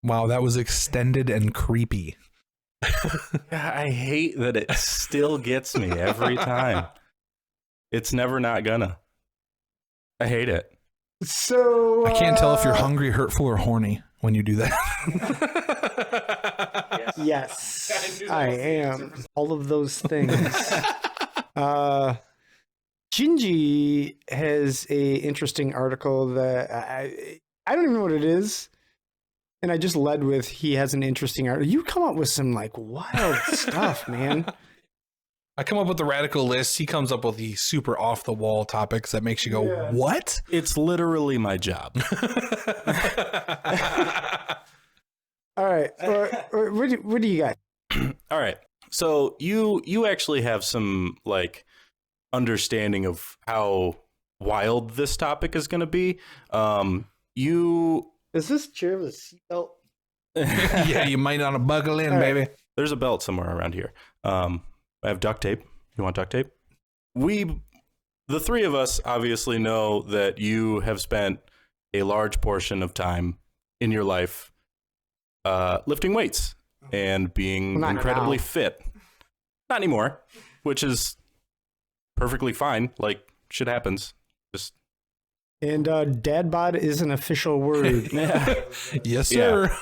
Wow, that was extended and creepy. I hate that it still gets me every time. It's never not gonna. I hate it. So I can't tell if you're hungry, hurtful, or horny when you do that. Yes, I am. All of those things. Gingy has a interesting article that I don't even know what it is. And I just led with he has an interesting article. You come up with some like wild stuff, man. I come up with the radical list. He comes up with the super off the wall topics that makes you go, what? It's literally my job. All right. What do you got? All right. So you actually have some like understanding of how wild this topic is going to be. Is this chair with a seatbelt? Yeah, you might want to buckle in, baby. There's a belt somewhere around here. I have duct tape. You want duct tape? The three of us obviously know that you have spent a large portion of time in your life lifting weights and being incredibly fit. Not anymore, which is perfectly fine. Like, shit happens. And dad bod is an official word. Yes, sir. Yeah.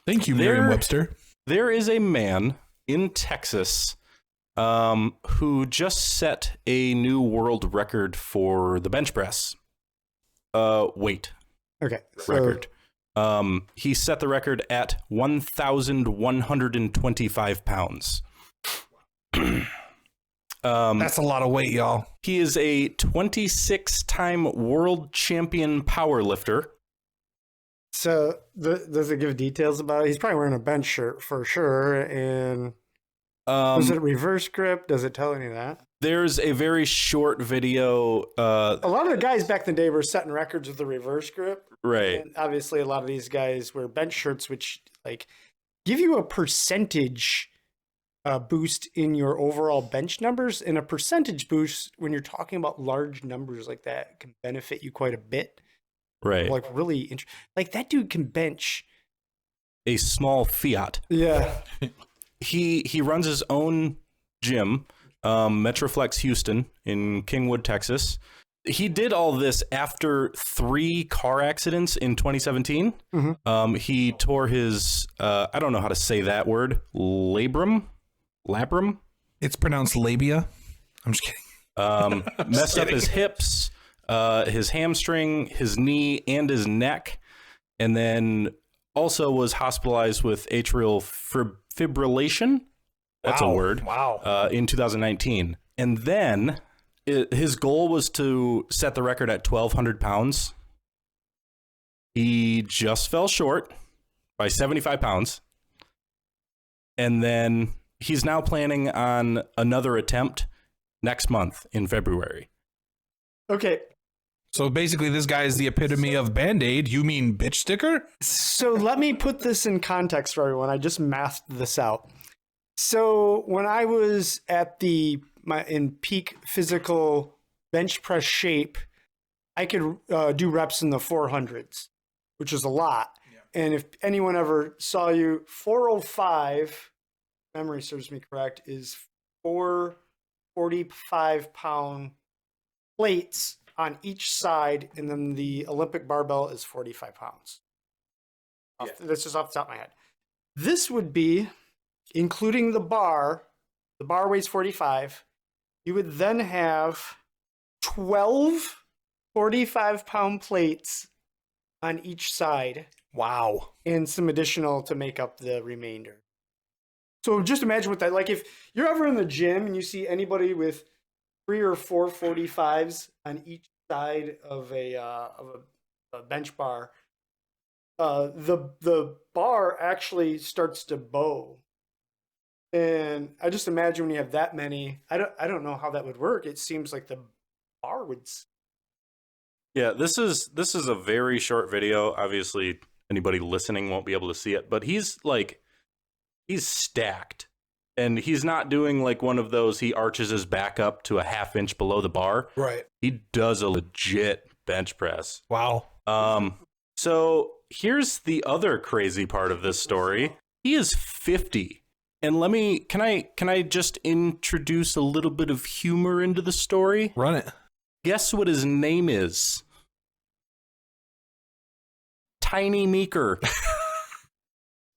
Thank you, Merriam-Webster. There is a man in Texas who just set a new world record for the bench press weight. Okay. Record. He set the record at 1,125 pounds. That's a lot of weight, y'all. He is a 26-time world champion powerlifter. So does it give details about it? He's probably wearing a bench shirt for sure. And was it a reverse grip? Does it tell any of that? There's a very short video. A lot of the guys back in the day were setting records with the reverse grip. Right. And obviously, a lot of these guys wear bench shirts, which like give you a percentage boost in your overall bench numbers. And a percentage boost when you're talking about large numbers like that can benefit you quite a bit. Right. Like really like that dude can bench a small Fiat. Yeah. He runs his own gym, Metroflex Houston in Kingwood, Texas. He did all this after 3 car accidents in 2017. Mm-hmm. He tore his, I don't know how to say that word, labrum? It's pronounced labia. I'm just kidding. Messed up his hips, his hamstring, his knee, and his neck. And then also was hospitalized with atrial fibrillation. That's a word. Wow. In 2019. And then his goal was to set the record at 1,200 pounds. He just fell short by 75 pounds. And then he's now planning on another attempt next month in February. Okay. So basically, this guy is the epitome of Band-Aid. You mean bitch sticker? So let me put this in context for everyone. I just mathed this out. So when I was at in peak physical bench press shape, I could do reps in the 400s, which is a lot. Yeah. And if anyone ever saw you, 405, memory serves me correct, is 4 45-pound plates on each side, and then the Olympic barbell is 45 pounds. Yeah. That's just off the top of my head. This would be, including the bar weighs 45. You would then have 12 45-pound plates on each side. Wow. And some additional to make up the remainder. So just imagine what that, like if you're ever in the gym and you see anybody with 3 or 4 45s on each side of a bench bar, the bar actually starts to bow. And I just imagine when you have that many, I don't know how that would work. It seems like the bar would. Yeah, this is a very short video. Obviously, anybody listening won't be able to see it, but he's stacked. And he's not doing like one of those, he arches his back up to a half inch below the bar. Right. He does a legit bench press. Wow. So here's the other crazy part of this story. He is 50. And can I just introduce a little bit of humor into the story? Run it. Guess what his name is? Tiny Meeker.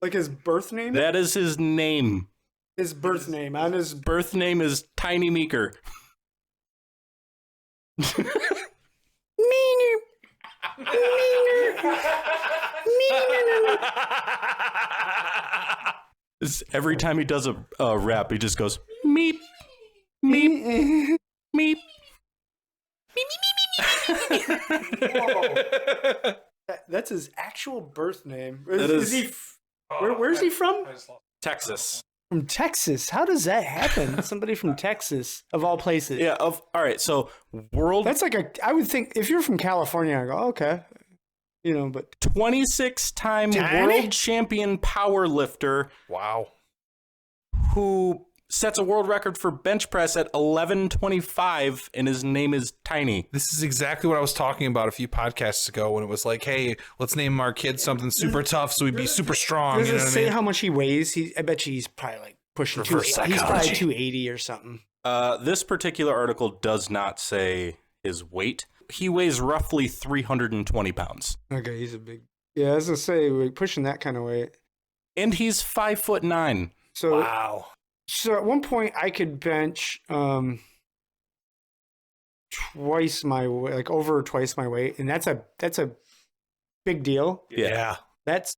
Like his birth name? That is his name. His birth name. On his Birth name is Tiny Meeker. Every time he does a rap, he just goes meep, meep, meep. That's his actual birth name. Is he? Where's he from? Texas. From Texas. How does that happen? Somebody from Texas, of all places. Yeah. All right. So That's like I would think if you're from California, I go okay, but 26-time world champion power lifter. Wow. Who sets a world record for bench press at 1125, and his name is Tiny. This is exactly what I was talking about a few podcasts ago when it was like, hey, let's name our kid something super tough so we'd be super strong. Does You know it what I say mean? how much he weighs? I bet you he's probably like pushing Reverse 280. He's probably psychology. 280 or something. This particular article does not say his weight. He weighs roughly 320 pounds. Okay, he's a big. Yeah, I was gonna say we're pushing that kind of weight. And he's 5'9". So Wow. So at one point I could bench twice my weight, like over twice my weight, and that's a big deal. Yeah. That's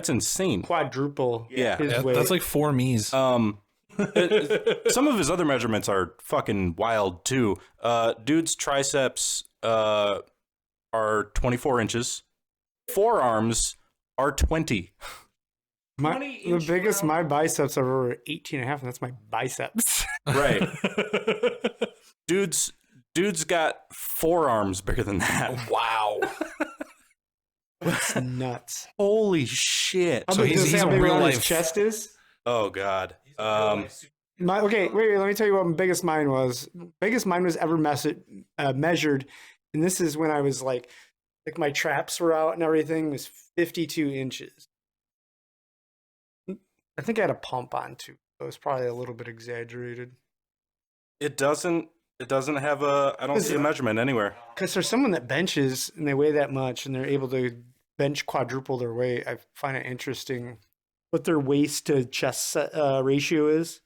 insane. quadruple. Yeah. his weight. That's like 4 me's. Some of his other measurements are fucking wild too. Dude's triceps are 24 inches. Forearms are 20. The biggest my biceps are over 18 and a half, and that's my biceps. Right. Dude's got forearms bigger than that. Wow. That's nuts. Holy shit. So he's how a big real around his life- chest is. Oh God. Okay, wait. Let me tell you what my biggest mine was. Biggest mine was ever measured, and this is when I was like my traps were out and everything, was 52 inches. I think I had a pump on too. So it was probably a little bit exaggerated. It doesn't have I don't see a measurement anywhere. Because there's someone that benches and they weigh that much and they're able to bench quadruple their weight. I find it interesting what their waist to chest ratio is.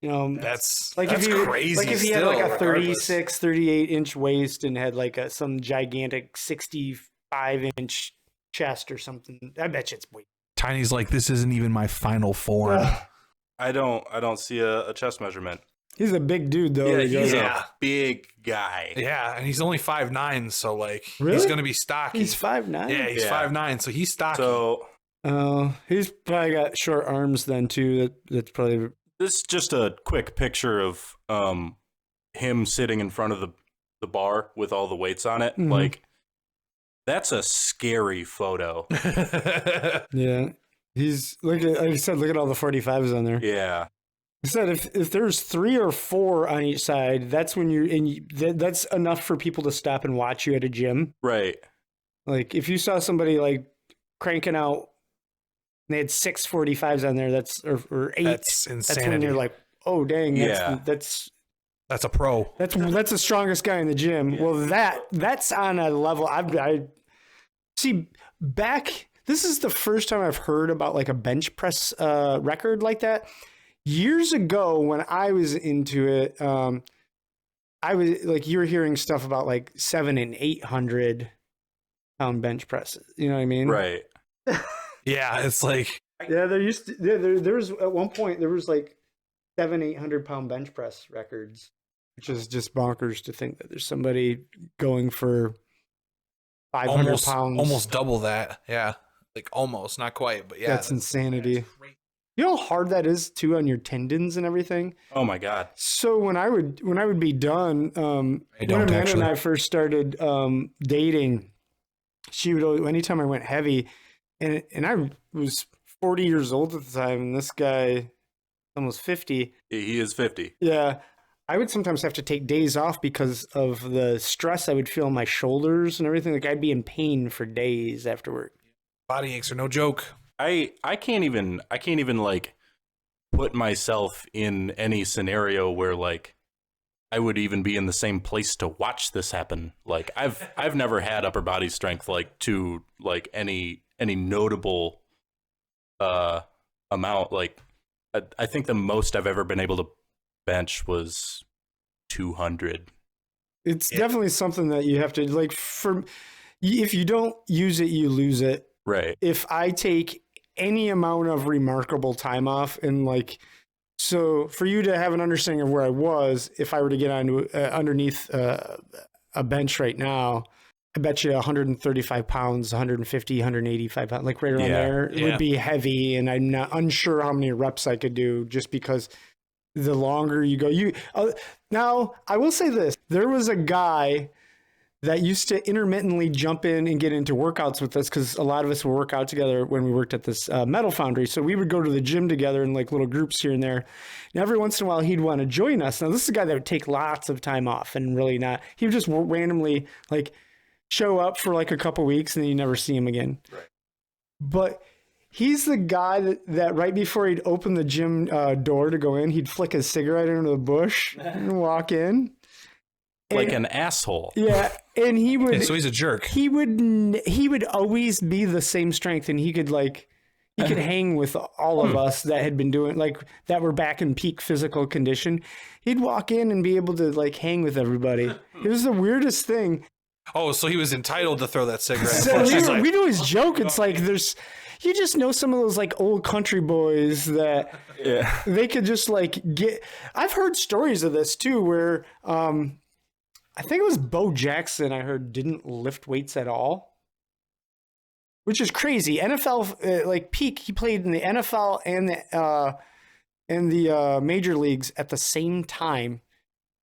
That's like that's if you crazy. like if he had still, like a regardless. 36, 38 inch waist and had like some gigantic 65-inch chest or something. I bet you it's way. Tiny's like, this isn't even my final form. I don't see a chest measurement. He's a big dude though. Yeah, he's Yeah. a big guy. Yeah, and he's only 5'9", so like Really? he's gonna be stocky. He's 5'9". Yeah, he's Yeah. 5'9", so he's stocky. So He's probably got short arms then too. That's probably. this is just a quick picture of him sitting in front of the bar with all the weights on it. Mhm. Like, that's a scary photo. Yeah, he's like I said. Look at all the 45s on there. Yeah. I said if there's 3 or 4 on each side, that's when that's enough for people to stop and watch you at a gym. Right. Like if you saw somebody like cranking out, and they had 6 45s on there. That's or 8. That's That's insanity. when you're like, oh dang, Yeah. that's a pro. that's the strongest guy in the gym. Yeah. Well, that's on a level I see back. This is the first time I've heard about like a bench press record like that. Years ago, when I was into it, I was like, you were hearing stuff about like 700 and 800 pound bench presses. You know what I mean? Right. Yeah, it's like Yeah, there used to there was at one point there was like 700-800 pound bench press records, which is just bonkers to think that there's somebody going for 500 pounds. almost double that. Yeah, like almost, not quite, but yeah, That's insanity. You know how hard that is too on your tendons and everything. Oh my God. So when I would be done, when don't Amanda actually. and I first started dating, she would always, anytime I went heavy, and I was 40 years old at the time, and this guy almost 50. He is 50. Yeah, I would sometimes have to take days off because of the stress I would feel in my shoulders and everything. Like I'd be in pain for days after work. Body aches are no joke. I can't even like put myself in any scenario where like I would even be in the same place to watch this happen. Like I've never had upper body strength like to like any notable amount. Like I think the most I've ever been able to bench was 200. It's definitely something that you have to like if you don't use it, you lose it. Right. If I take any amount of remarkable time off and like, so for you to have an understanding of where I was, if I were to get onto underneath a bench right now, I bet you 135 pounds, 150, 185 pounds, like right around there, it would be heavy. And I'm not unsure how many reps I could do just because the longer you go, now I will say this, there was a guy that used to intermittently jump in and get into workouts with us because a lot of us would work out together when we worked at this metal foundry. So we would go to the gym together in like little groups here and there. And every once in a while, he'd want to join us. Now, this is a guy that would take lots of time off and really not. He would just randomly like show up for like a couple weeks and then you never see him again. Right. But he's the guy that right before he'd open the gym door to go in, he'd flick his cigarette into the bush and walk in. Like an asshole. Yeah, and he would. Yeah, so he's a jerk. He would always be the same strength, and he could hang with all of us that had been doing that were back in peak physical condition. He'd walk in and be able to like hang with everybody. It was the weirdest thing. Oh, so he was entitled to throw that cigarette. So we'd always joke. It's like you just know some of those like old country boys that they could just like get. I've heard stories of this too, where I think it was Bo Jackson, I heard, didn't lift weights at all, which is crazy. NFL, like peak, he played in the NFL and the major leagues at the same time.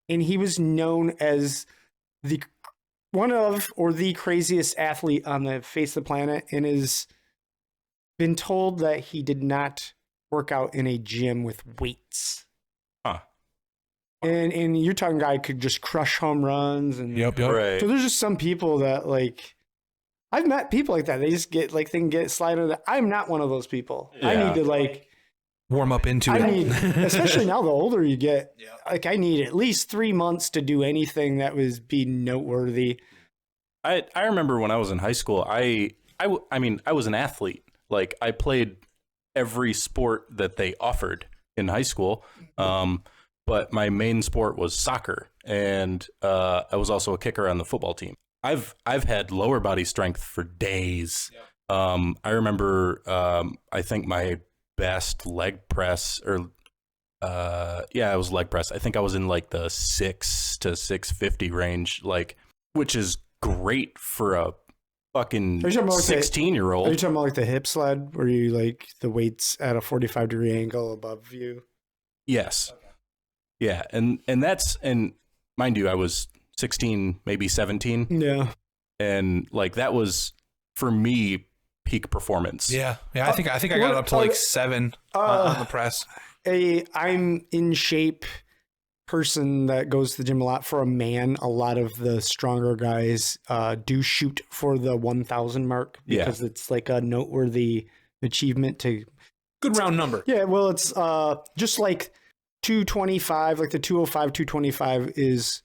And he was known as one of the craziest athlete on the face of the planet, and has been told that he did not work out in a gym with weights. Huh. And you're talking guy could just crush home runs and Yep. Right. so there's just some people that like I've met people like that. They just get like they can get slide under. I'm not one of those people. I need to like warm up into I it. need, especially now the older you get. Like I need at least 3 months to do anything that was be noteworthy. I remember when I was in high school, I mean, I was an athlete. Like I played every sport that they offered in high school. But my main sport was soccer, and I was also a kicker on the football team. I've had lower body strength for days. I remember I think my best leg press or it was leg press. I think I was in like the 6 to 650 range, like, which is great for a fucking 16-year-old. Are you talking about like the hip sled where you like the weights at a 45-degree angle above you? Yes. Okay. Yeah, and mind you, I was 16, maybe 17. Yeah. And like that was for me peak performance. Yeah. I think I got up to like 7 on the press. I'm in shape person that goes to the gym a lot. For a man, a lot of the stronger guys do shoot for the 1,000 mark because it's like a noteworthy achievement to good round number. Yeah, well, it's just like 225, like the 205, 225 is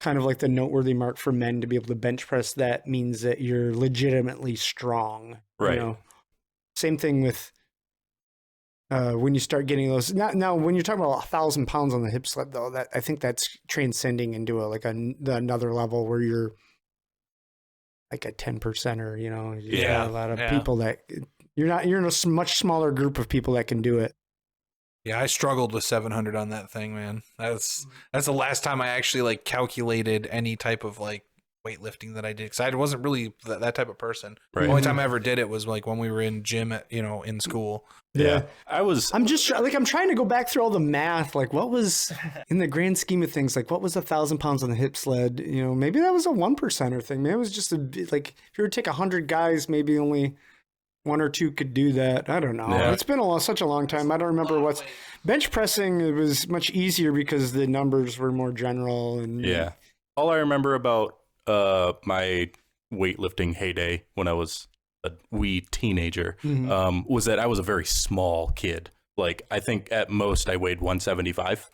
kind of like the noteworthy mark for men to be able to bench press. That means that you're legitimately strong. Right. You know? Same thing with when you start getting those. Now, when you're talking about 1,000 pounds on the hip sled, though, that I think that's transcending into another level where you're like a 10%er. You know, you got a lot of people that you're in a much smaller group of people that can do it. Yeah, I struggled with 700 on that thing, man. That's the last time I actually like calculated any type of like weightlifting that I did, because I wasn't really that type of person. Right. The only time I ever did it was like when we were in gym at in school. Yeah. I'm just like, I'm trying to go back through all the math. Like what was in the grand scheme of things, like what was 1,000 pounds on the hip sled? You know, maybe that was a 1%er thing. Maybe it was just like, if you were to take 100 guys, maybe only one or two could do that. I don't know. Yeah. It's been such a long time. I don't remember what's bench pressing. It was much easier because the numbers were more general. And Yeah. All I remember about my weightlifting heyday when I was a wee teenager was that I was a very small kid. Like, I think at most I weighed 175,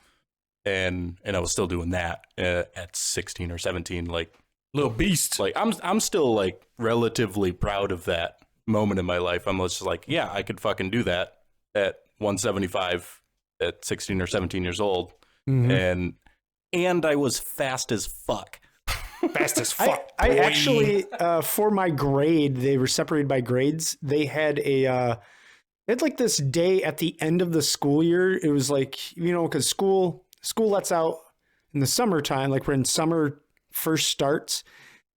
and I was still doing that at 16 or 17. Like, Little beast. like I'm still like relatively proud of that moment in my life. I'm just like, yeah, I could fucking do that at 175 at 16 or 17 years old, and I was fast as fuck. Fast as fuck. I actually, for my grade, they were separated by grades. They had like this day at the end of the school year. It was like, because school lets out in the summertime, like when summer first starts.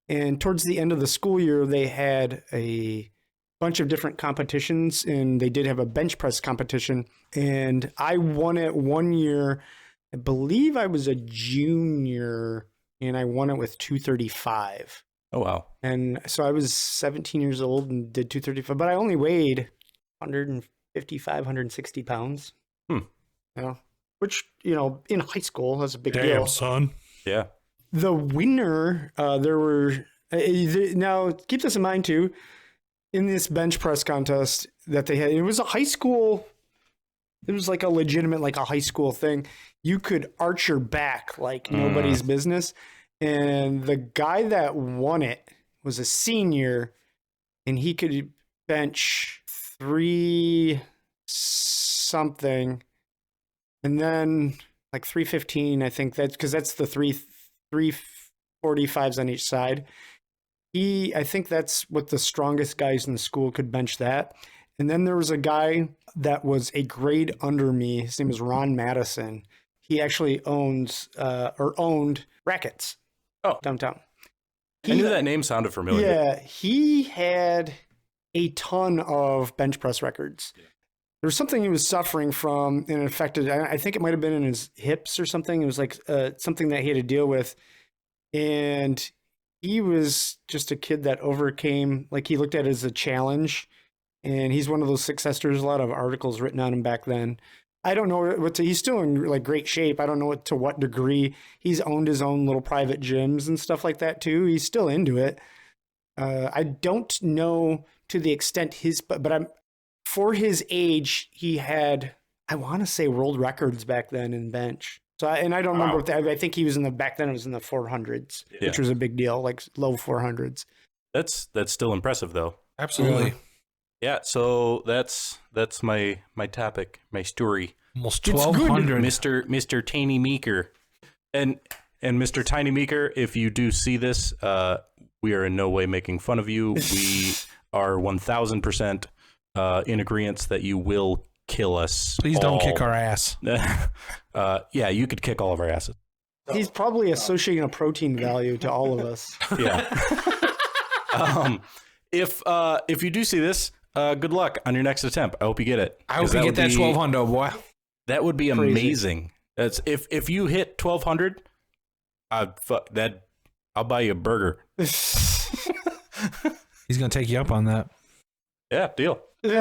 And towards the end of the school year, they had a bunch of different competitions, and they did have a bench press competition. And I won it one year. I believe I was a junior, and I won it with 235. Oh, wow. And so I was 17 years old and did 235, but I only weighed 155, 160 pounds. Which, in high school, that's a big deal. Damn, son. Yeah. The winner, there were, now keep this in mind too, in this bench press contest that they had, it was a high school, it was like a legitimate, like a high school thing. You could arch your back like nobody's business. And the guy that won it was a senior, and he could bench 3 something, and then like 315. I think that's because that's the 345s on each side. I think that's what the strongest guys in the school could bench that. And then there was a guy that was a grade under me. His name is Ron Madison. He actually owned Rackets. Oh, downtown. I knew that name sounded familiar. Yeah, he had a ton of bench press records. Yeah. There was something he was suffering from, and it affected, I think it might have been in his hips or something. It was like something that he had to deal with. And he was just a kid that overcame, like he looked at it as a challenge. And he's one of those success stories. A lot of articles written on him back then. I don't know he's still in like great shape. I don't know to what degree. He's owned his own little private gyms and stuff like that too. He's still into it. I don't know to the extent but for his age, he had, I want to say, world records back then in bench. So, I don't remember what I think he was back then it was in the 400s, which was a big deal, like low 400s. That's still impressive though. Absolutely. Yeah, so that's my topic, my story. Almost 1,200. Mr. Tiny Meeker. And Mr. Tiny Meeker, if you do see this, we are in no way making fun of you. We are 1,000% in agreement that you will kill us. Please don't kick our ass. Yeah, you could kick all of our asses. He's probably associating a protein value to all of us. Yeah. If you do see this, good luck on your next attempt. I hope you get it. I hope you get that 1,200, boy. That would be amazing. That's if you hit 1,200, I'll buy you a burger. He's gonna take you up on that. Yeah, deal. All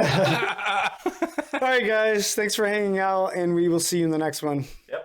right, guys. Thanks for hanging out, and we will see you in the next one. Yep.